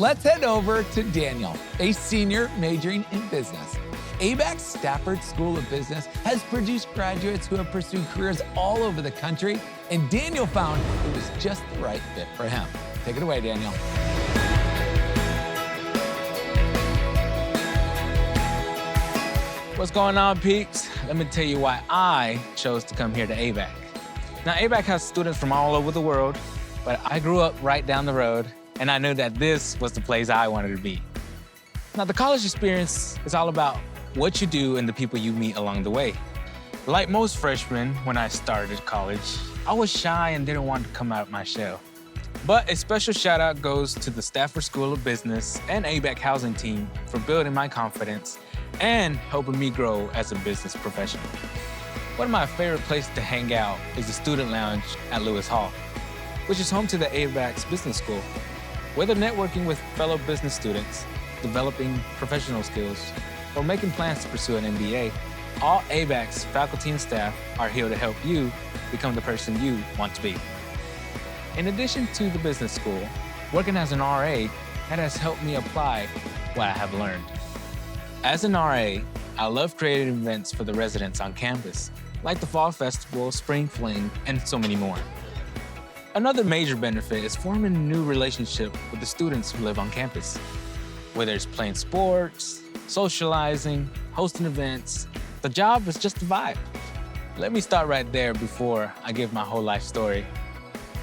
let's head over to Daniel, a senior majoring in business. ABAC's Stafford School of Business has produced graduates who have pursued careers all over the country, and Daniel found it was just the right fit for him. Take it away, Daniel. What's going on, peeps? Let me tell you why I chose to come here to ABAC. Now, ABAC has students from all over the world, but I grew up right down the road, and I knew that this was the place I wanted to be. Now, the college experience is all about what you do and the people you meet along the way. Like most freshmen, when I started college, I was shy and didn't want to come out of my shell. But a special shout out goes to the Stafford School of Business and ABAC housing team for building my confidence and helping me grow as a business professional. One of my favorite places to hang out is the student lounge at Lewis Hall, which is home to the ABAC's business school. Whether networking with fellow business students, developing professional skills, or making plans to pursue an MBA, all ABAC's faculty and staff are here to help you become the person you want to be. In addition to the business school, working as an RA, that has helped me apply what I have learned. As an RA, I love creating events for the residents on campus, like the Fall Festival, Spring Fling, and so many more. Another major benefit is forming a new relationship with the students who live on campus. Whether it's playing sports, socializing, hosting events, the job is just a vibe. Let me start right there before I give my whole life story.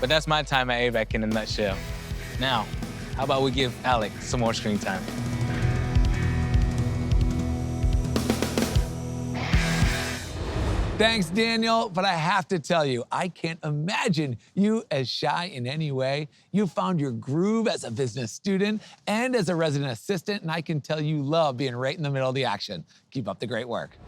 But that's my time at ABAC in a nutshell. Now, how about we give Alec some more screen time? Thanks, Daniel, but I have to tell you, I can't imagine you as shy in any way. You found your groove as a business student and as a resident assistant, and I can tell you love being right in the middle of the action. Keep up the great work.